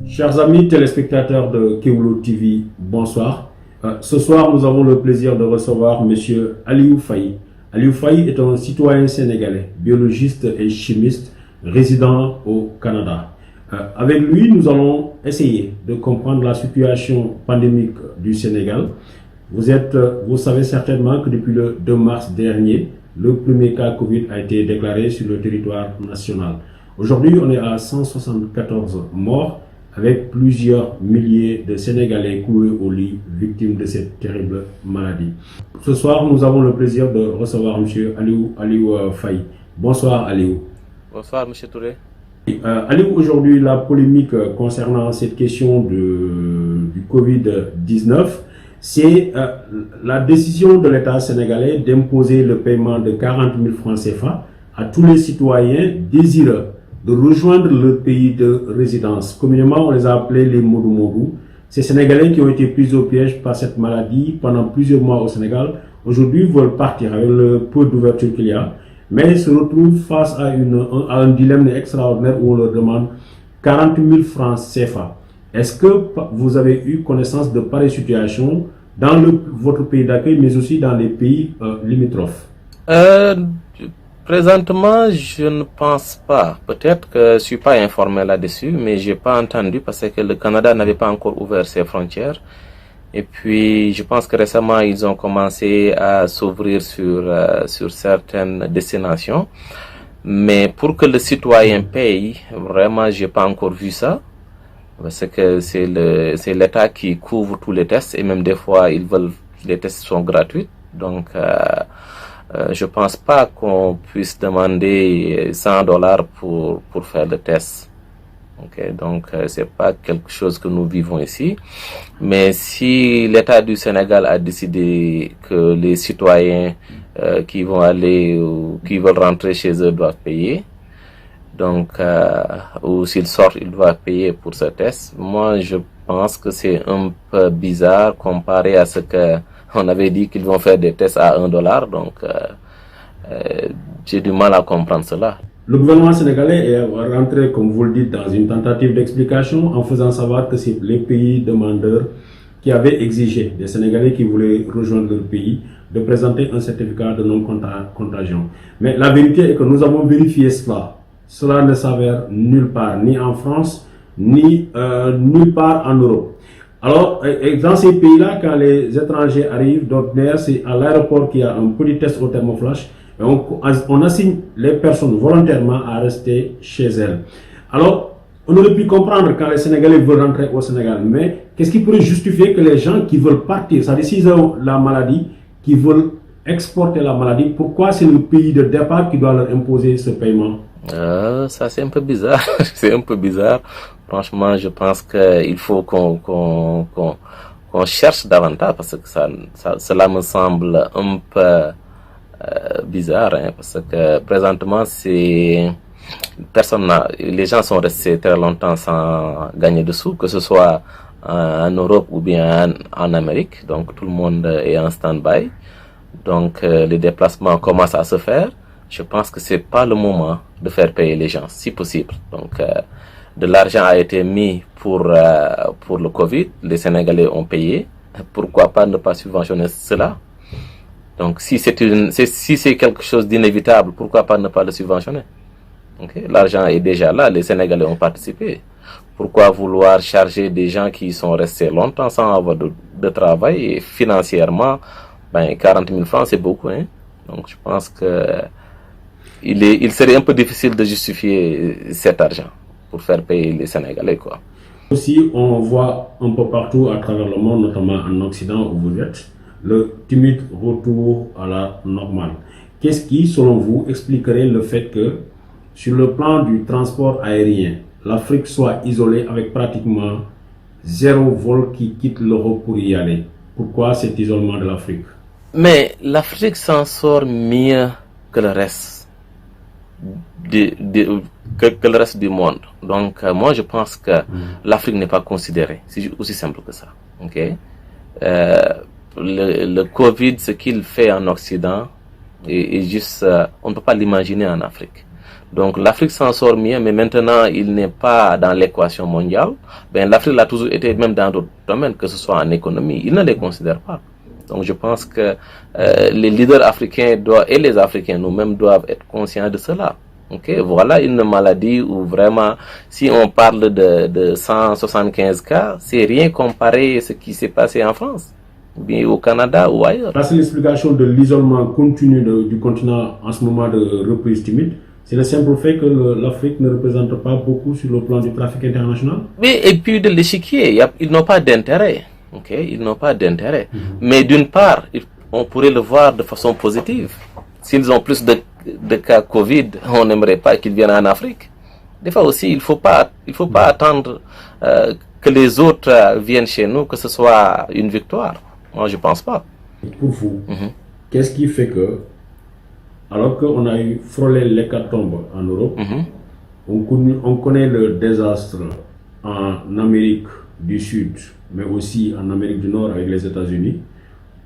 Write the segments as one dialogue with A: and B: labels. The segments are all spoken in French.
A: Chers amis téléspectateurs de Kewoulo TV, bonsoir. Ce soir, nous avons le plaisir de recevoir M. Aliou Faye. Aliou Faye est un citoyen sénégalais, biologiste et chimiste résident au Canada. Avec lui, nous allons essayer de comprendre la situation pandémique du Sénégal. Vous savez certainement que depuis le 2 mars dernier, le premier cas Covid a été déclaré sur le territoire national. Aujourd'hui, on est à 174 morts, avec plusieurs milliers de Sénégalais cloués au lit, victimes de cette terrible maladie. Ce soir, nous avons le plaisir de recevoir M. Aliou Faye. Bonsoir Aliou.
B: Bonsoir M. Touré.
A: Aliou, aujourd'hui, la polémique concernant cette question du Covid-19, c'est la décision de l'État sénégalais d'imposer le paiement de 40 000 francs CFA à tous les citoyens désireux de rejoindre leur pays de résidence. Communément, on les a appelés les Modou-Modou. Ces Sénégalais qui ont été pris au piège par cette maladie pendant plusieurs mois au Sénégal, aujourd'hui veulent partir avec le peu d'ouverture qu'il y a, mais se retrouvent face à un dilemme extraordinaire où on leur demande 40 000 francs CFA. Est-ce que vous avez eu connaissance de pareilles situations dans votre pays d'accueil, mais aussi dans les pays limitrophes?
B: Présentement, je ne pense pas. Peut-être que je ne suis pas informé là-dessus, mais je n'ai pas entendu parce que le Canada n'avait pas encore ouvert ses frontières. Et puis, je pense que récemment, ils ont commencé à s'ouvrir sur certaines destinations. Mais pour que le citoyen paye, vraiment, je n'ai pas encore vu ça. Parce que c'est l'État qui couvre tous les tests et même des fois, les tests sont gratuits. Donc, je pense pas qu'on puisse demander $100 pour faire le test. Okay, donc, c'est pas quelque chose que nous vivons ici. Mais si l'État du Sénégal a décidé que les citoyens qui vont aller ou qui veulent rentrer chez eux doivent payer, donc, ou s'ils sortent, ils doivent payer pour ce test. Moi, je pense que c'est un peu bizarre comparé à ce que on avait dit qu'ils vont faire des tests à $1, donc j'ai du mal à comprendre cela.
A: Le gouvernement sénégalais est rentré, comme vous le dites, dans une tentative d'explication en faisant savoir que c'est les pays demandeurs qui avaient exigé des Sénégalais qui voulaient rejoindre leur pays de présenter un certificat de non-contagion. Mais la vérité est que nous avons vérifié cela. Cela ne s'avère nulle part, ni en France, ni nulle part en Europe. Alors, dans ces pays-là, quand les étrangers arrivent, d'ordinaire, c'est à l'aéroport qu'il y a un petit test au thermoflash et on assigne les personnes volontairement à rester chez elles. Alors, on aurait pu comprendre quand les Sénégalais veulent rentrer au Sénégal, mais qu'est-ce qui pourrait justifier que les gens qui veulent partir, c'est-à-dire s'ils ont la maladie, qui veulent exporter la maladie, pourquoi c'est le pays de départ qui doit leur imposer ce paiement?
B: Ça, c'est un peu bizarre. C'est un peu bizarre. Franchement, je pense qu'il faut qu'on cherche davantage parce que cela me semble un peu bizarre, hein, parce que présentement, les gens sont restés très longtemps sans gagner de sous, que ce soit en Europe ou bien en Amérique. Donc, tout le monde est en stand-by. Donc, les déplacements commencent à se faire. Je pense que c'est pas le moment de faire payer les gens, si possible. Donc, de l'argent a été mis pour le Covid. Les Sénégalais ont payé. Pourquoi pas ne pas subventionner cela? Donc, si c'est quelque chose d'inévitable, pourquoi pas ne pas le subventionner? Okay? L'argent est déjà là. Les Sénégalais ont participé. Pourquoi vouloir charger des gens qui sont restés longtemps sans avoir de travail et financièrement, 40 000 francs, c'est beaucoup, hein? Donc, je pense que il serait un peu difficile de justifier cet argent pour faire payer les Sénégalais, quoi.
A: Aussi, on voit un peu partout à travers le monde, notamment en Occident où vous êtes, le timide retour à la normale. Qu'est-ce qui, selon vous, expliquerait le fait que, sur le plan du transport aérien, l'Afrique soit isolée avec pratiquement 0 vol qui quitte l'Europe pour y aller? Pourquoi cet isolement de l'Afrique?
B: Mais l'Afrique s'en sort mieux que le reste. Que le reste du monde. Donc, moi, je pense que l'Afrique n'est pas considérée. C'est aussi simple que ça. Okay? Le Covid, ce qu'il fait en Occident, Et juste, on ne peut pas l'imaginer en Afrique. Donc l'Afrique s'en sort mieux, mais maintenant il n'est pas dans l'équation mondiale. Ben, l'Afrique l'a toujours été, même dans d'autres domaines, que ce soit en économie, ils ne les considèrent pas. Donc je pense que les leaders africains et les Africains nous-mêmes doivent être conscients de cela. Okay? Voilà une maladie où vraiment, si on parle de 175 cas, c'est rien comparé à ce qui s'est passé en France, bien au Canada ou ailleurs.
A: Là, c'est l'explication de l'isolement continu du continent en ce moment de reprise timide. C'est le simple fait que l'Afrique ne représente pas beaucoup sur le plan du trafic international.
B: Oui, et puis de l'échiquier, ils n'ont pas d'intérêt. Okay? Ils n'ont pas d'intérêt. Mais d'une part, on pourrait le voir de façon positive. S'ils ont plus de cas Covid, on n'aimerait pas qu'ils viennent en Afrique. Des fois aussi, il ne faut pas attendre que les autres viennent chez nous, que ce soit une victoire. Moi, je ne pense pas.
A: Pour vous, qu'est-ce qui fait que, alors qu'on a eu frôlé l'hécatombe en Europe, on connaît le désastre en Amérique du Sud, mais aussi en Amérique du Nord avec les États-Unis,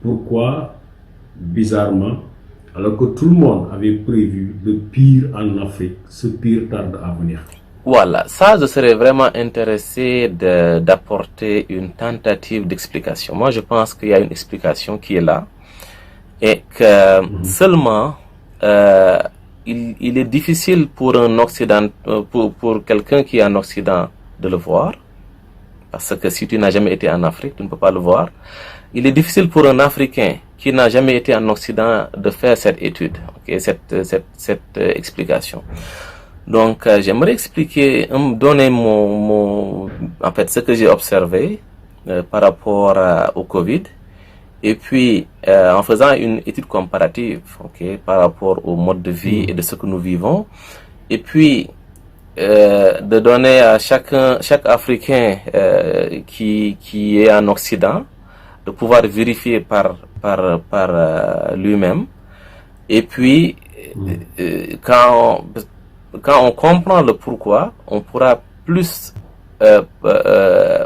A: pourquoi, bizarrement, alors que tout le monde avait prévu le pire en Afrique, ce pire tarde à venir?
B: Voilà, ça, je serais vraiment intéressé d'apporter une tentative d'explication. Moi, je pense qu'il y a une explication qui est là et que seulement il est difficile pour un Occident, pour quelqu'un qui est en Occident de le voir, parce que si tu n'as jamais été en Afrique, tu ne peux pas le voir. Il est difficile pour un Africain qui n'a jamais été en Occident de faire cette étude, okay, cette explication. Donc, j'aimerais donner en fait, ce que j'ai observé par rapport au Covid, et puis en faisant une étude comparative, okay, par rapport au mode de vie et de ce que nous vivons, et puis de donner à chaque Africain qui est en Occident de pouvoir vérifier par lui-même, et puis quand on comprend le pourquoi, on pourra plus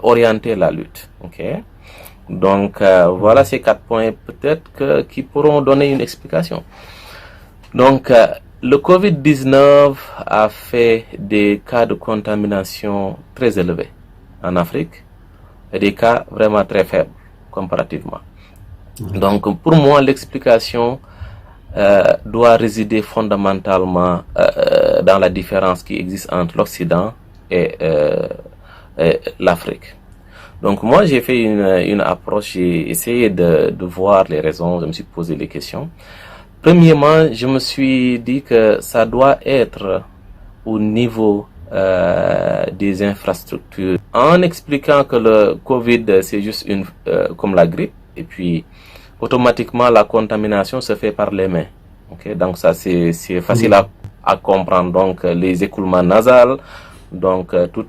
B: orienter la lutte. Okay? Donc, voilà ces 4 points peut-être qui pourront donner une explication. Donc, le Covid-19 a fait des cas de contamination très élevés en Afrique et des cas vraiment très faibles comparativement. Donc, pour moi, l'explication doit résider fondamentalement dans la différence qui existe entre l'Occident et l'Afrique. Donc moi j'ai fait une approche, j'ai essayé de voir les raisons, je me suis posé les questions. Premièrement, je me suis dit que ça doit être au niveau des infrastructures, en expliquant que le Covid c'est juste comme la grippe, et puis automatiquement la contamination se fait par les mains. Okay? Donc ça c'est facile à comprendre. Donc les écoulements nasales, donc tout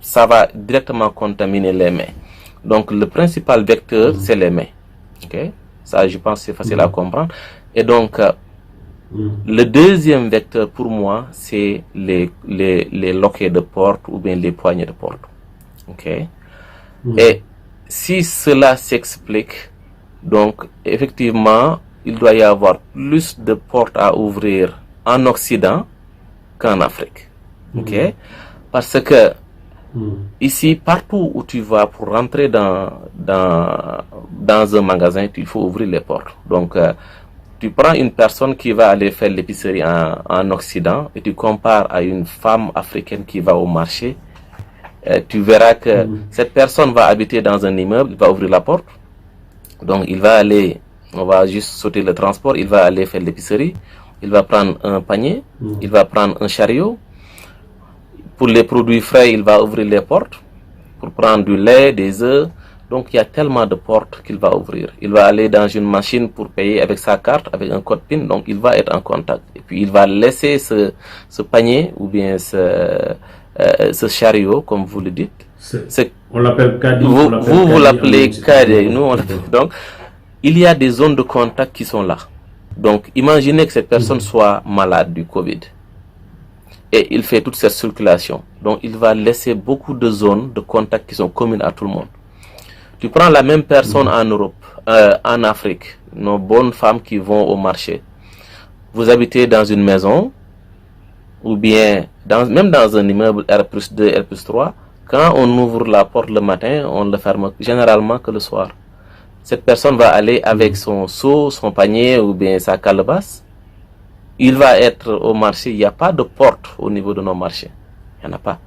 B: ça va directement contaminer les mains. Donc le principal vecteur c'est les mains. Okay? Ça je pense c'est facile à comprendre. Et donc le deuxième vecteur pour moi c'est les loquets de porte ou bien les poignées de porte. Okay? Et si cela s'explique, donc effectivement il doit y avoir plus de portes à ouvrir en Occident qu'en Afrique. Okay? Parce que ici, partout où tu vas pour rentrer dans un magasin, il faut ouvrir les portes. Donc, tu prends une personne qui va aller faire l'épicerie en Occident et tu compares à une femme africaine qui va au marché, tu verras que cette personne va habiter dans un immeuble, il va ouvrir la porte. Donc, il va aller, on va juste sauter le transport, il va aller faire l'épicerie, il va prendre un panier, il va prendre un chariot. Pour les produits frais, il va ouvrir les portes pour prendre du lait, des œufs. Donc, il y a tellement de portes qu'il va ouvrir. Il va aller dans une machine pour payer avec sa carte, avec un code PIN. Donc, il va être en contact. Et puis, il va laisser ce panier ou bien ce chariot, comme vous le dites.
A: On l'appelle caddie.
B: Vous l'appelez caddie. Nous, on l'appelle. Donc, il y a des zones de contact qui sont là. Donc, imaginez que cette personne soit malade du Covid. Et il fait toute cette circulation. Donc, il va laisser beaucoup de zones de contact qui sont communes à tout le monde. Tu prends la même personne en Europe, en Afrique, nos bonnes femmes qui vont au marché. vous habitez dans une maison, ou bien même dans un immeuble R+2, R+3, quand on ouvre la porte le matin, on le ferme généralement que le soir. Cette personne va aller avec son seau, son panier ou bien sa calebasse. Il va être au marché. Il n'y a pas de porte au niveau de nos marchés. Il n'y en a pas.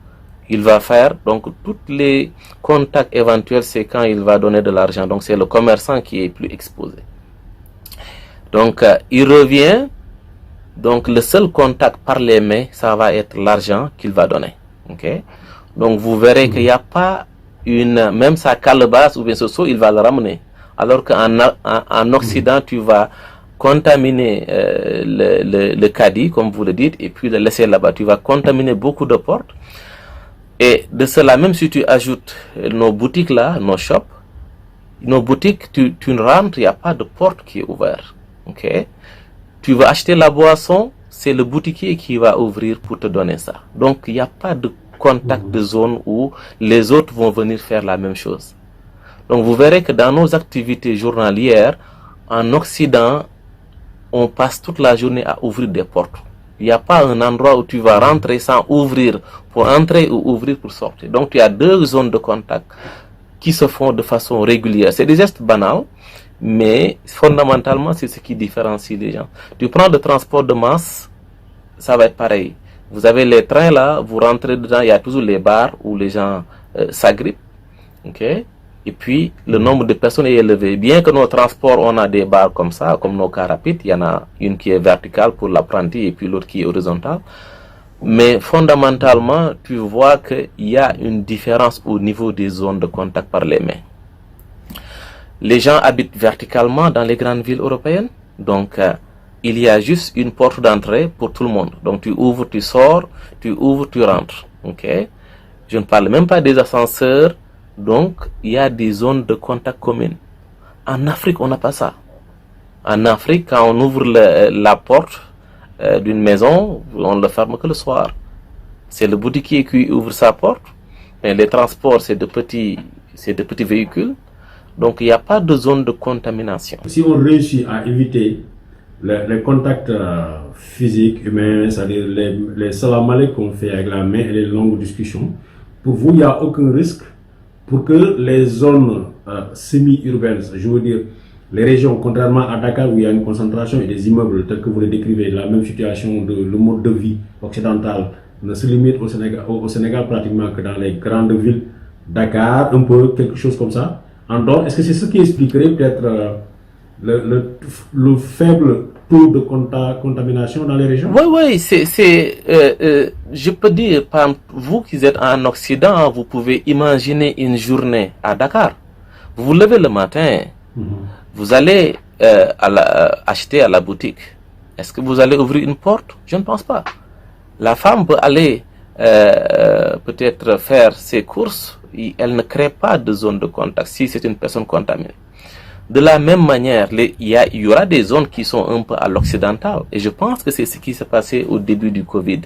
B: Il va faire, donc, tous les contacts éventuels, c'est quand il va donner de l'argent. Donc, c'est le commerçant qui est plus exposé. Donc, il revient. Donc, le seul contact par les mains, ça va être l'argent qu'il va donner. Ok? Donc, vous verrez qu'il n'y a pas même sa calebasse ou bien ce seau, il va le ramener. Alors qu'en Occident, tu vas contaminer le caddie, comme vous le dites, et puis le laisser là-bas. Tu vas contaminer beaucoup de portes. Et de cela, même si tu ajoutes nos boutiques là, nos shops, nos boutiques, tu rentres, il n'y a pas de porte qui est ouverte. Ok? Tu vas acheter la boisson, c'est le boutiquier qui va ouvrir pour te donner ça. Donc, il n'y a pas de contact de zone où les autres vont venir faire la même chose. Donc, vous verrez que dans nos activités journalières, en Occident, on passe toute la journée à ouvrir des portes. Il n'y a pas un endroit où tu vas rentrer sans ouvrir pour entrer ou ouvrir pour sortir. Donc, il y a deux zones de contact qui se font de façon régulière. C'est des gestes banals, mais fondamentalement, c'est ce qui différencie les gens. Tu prends le transport de masse, ça va être pareil. Vous avez les trains là, vous rentrez dedans, il y a toujours les bars où les gens s'agrippent. Ok? Et puis, le nombre de personnes est élevé. Bien que nos transports, on a des barres comme ça, comme nos cars rapides. Il y en a une qui est verticale pour l'apprenti et puis l'autre qui est horizontale. Mais fondamentalement, tu vois qu'il y a une différence au niveau des zones de contact par les mains. Les gens habitent verticalement dans les grandes villes européennes. Donc, il y a juste une porte d'entrée pour tout le monde. Donc, tu ouvres, tu sors, tu ouvres, tu rentres. Ok? Je ne parle même pas des ascenseurs. Donc, il y a des zones de contact communes. En Afrique, on n'a pas ça. En Afrique, quand on ouvre la porte d'une maison, on ne le ferme que le soir. C'est le boutiquier qui ouvre sa porte. Mais les transports, c'est de petits véhicules. Donc, il n'y a pas de zone de contamination.
A: Si on réussit à éviter les contacts physiques, humains, c'est-à-dire les salam alaikum qu'on fait avec la main et les longues discussions, pour vous, il n'y a aucun risque pour que les zones semi-urbaines, je veux dire, les régions, contrairement à Dakar où il y a une concentration et des immeubles tels que vous le décrivez, la même situation de le mode de vie occidental ne se limite au Sénégal pratiquement que dans les grandes villes, Dakar, un peu quelque chose comme ça. En dehors, est-ce que c'est ce qui expliquerait peut-être le faible taux de contamination dans les régions?
B: Oui, je peux dire, par vous qui êtes en Occident, vous pouvez imaginer une journée à Dakar. Vous vous levez le matin, vous allez acheter à la boutique. Est-ce que vous allez ouvrir une porte? Je ne pense pas. La femme peut aller peut-être faire ses courses, elle ne crée pas de zone de contact si c'est une personne contaminée. De la même manière, il y aura des zones qui sont un peu à l'occidental. Et je pense que c'est ce qui s'est passé au début du Covid.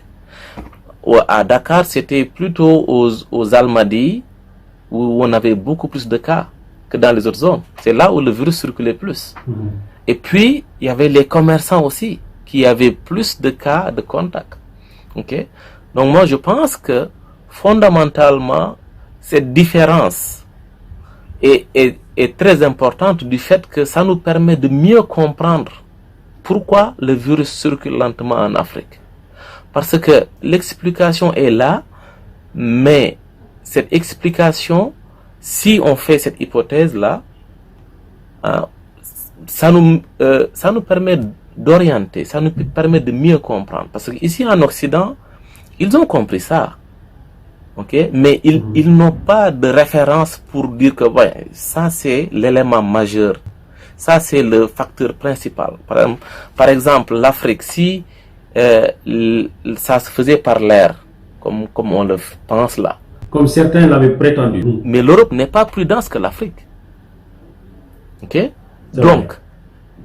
B: À Dakar, c'était plutôt aux Almadies où on avait beaucoup plus de cas que dans les autres zones. C'est là où le virus circulait plus. Et puis, il y avait les commerçants aussi qui avaient plus de cas de contact. Okay? Donc moi, je pense que fondamentalement, cette différence est très importante du fait que ça nous permet de mieux comprendre pourquoi le virus circule lentement en Afrique. Parce que l'explication est là, mais cette explication, si on fait cette hypothèse-là, ça nous permet d'orienter, ça nous permet de mieux comprendre. Parce qu'ici en Occident, ils ont compris ça. Okay? Mais ils n'ont pas de référence pour dire que ouais, ça c'est l'élément majeur. Ça c'est le facteur principal. Par exemple, l'Afrique, si ça se faisait par l'air, comme on le pense là.
A: Comme certains l'avaient prétendu.
B: Mais l'Europe n'est pas plus dense que l'Afrique. Ok? Donc,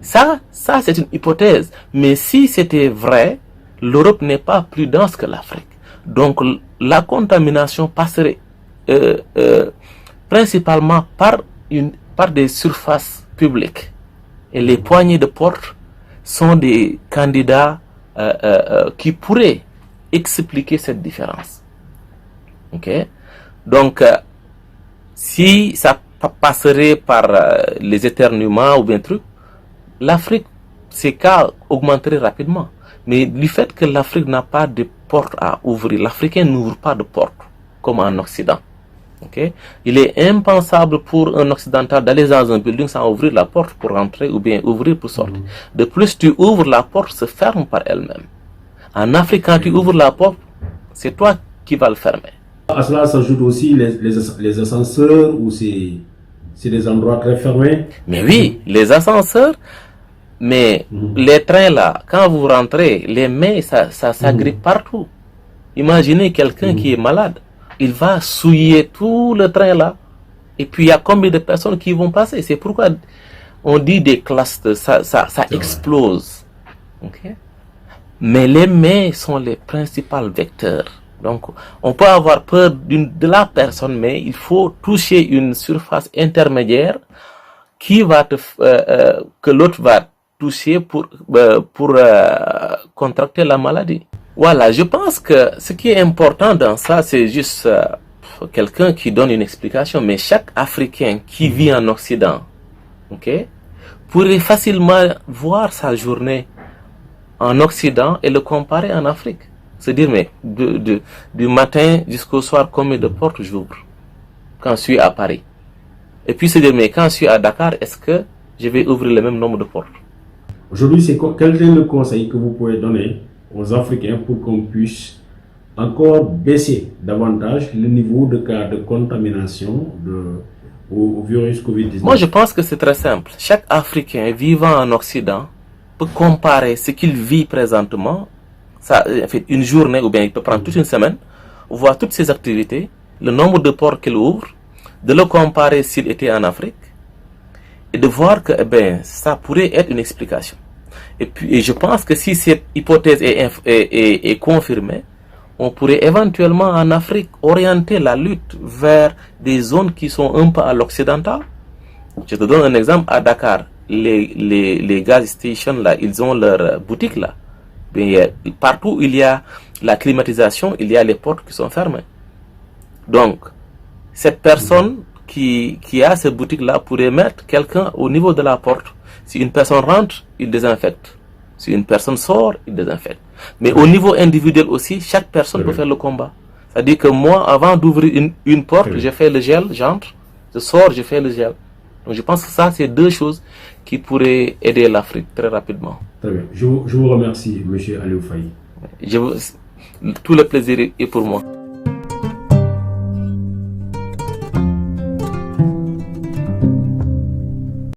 B: ça c'est une hypothèse. Mais si c'était vrai, l'Europe n'est pas plus dense que l'Afrique. Donc, la contamination passerait principalement par des surfaces publiques. Et les poignées de porte, sont des candidats qui pourraient expliquer cette différence. Ok? Donc, si ça passerait par les éternuements ou bien truc, l'Afrique, ces cas augmenteraient rapidement. Mais du fait que l'Afrique n'a pas de porte à ouvrir, l'Africain n'ouvre pas de porte comme en Occident. Okay? Il est impensable pour un occidental d'aller dans un building sans ouvrir la porte pour rentrer ou bien ouvrir pour sortir. De plus, tu ouvres la porte, se ferme par elle-même. En Afrique, quand tu ouvres la porte, c'est toi qui vas le fermer.
A: À cela s'ajoutent aussi les ascenseurs où c'est des endroits très fermés.
B: Mais oui, les ascenseurs, mais les trains là, quand vous rentrez, les mains, ça s'agrippe partout. Imaginez quelqu'un qui est malade. Il va souiller tout le train là. Et puis il y a combien de personnes qui vont passer. C'est pourquoi on dit des clusters, ça explose. Okay? Mais les mains sont les principaux vecteurs. Donc on peut avoir peur de la personne, mais il faut toucher une surface intermédiaire qui va que l'autre va toucher pour contracter la maladie. Voilà, je pense que ce qui est important dans ça, c'est juste quelqu'un qui donne une explication, mais chaque Africain qui vit en Occident, okay, pourrait facilement voir sa journée en Occident et le comparer en Afrique. C'est-à-dire, mais du matin jusqu'au soir, combien de portes j'ouvre quand je suis à Paris? Et puis se dire, mais quand je suis à Dakar, est-ce que je vais ouvrir le même nombre de portes?
A: Aujourd'hui, quel est le conseil que vous pouvez donner aux Africains pour qu'on puisse encore baisser davantage le niveau de cas de contamination au virus Covid-19?
B: Moi, je pense que c'est très simple. Chaque Africain vivant en Occident peut comparer ce qu'il vit présentement, ça fait une journée ou bien il peut prendre toute une semaine, voir toutes ses activités, le nombre de portes qu'il ouvre, de le comparer s'il était en Afrique et de voir que ça pourrait être une explication. Et je pense que si cette hypothèse est confirmée, on pourrait éventuellement en Afrique orienter la lutte vers des zones qui sont un peu à l'occidental. Je te donne un exemple. À Dakar, les gas stations là, ils ont leur boutique là. Mais partout où il y a la climatisation, il y a les portes qui sont fermées. Donc, cette personne qui a cette boutique là pourrait mettre quelqu'un au niveau de la porte. Si une personne rentre, il désinfecte. Si une personne sort, il désinfecte. Mais au niveau individuel aussi, chaque personne peut faire le combat. C'est-à-dire que moi, avant d'ouvrir une porte, je fais le gel, j'entre, je sors, je fais le gel. Donc je pense que ça, c'est deux choses qui pourraient aider l'Afrique très rapidement.
A: Très bien. Je vous remercie, M. Aliou Faye.
B: Tout le plaisir est pour moi.